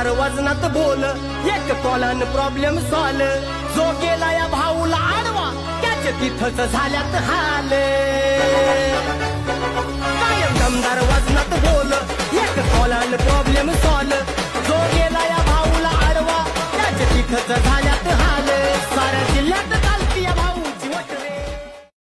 दमदार वजनात बोल, एक तोलान प्रॉब्लेम सॉल्व. जो गेला या भाऊला आडवा, त्याचे तिथंच झाल्यात हाल. कायम दमदार वजनात बोल, एक तोलान प्रॉब्लेम सॉल्व. जो गेला या भाऊला आडवा, त्याचे तिथंच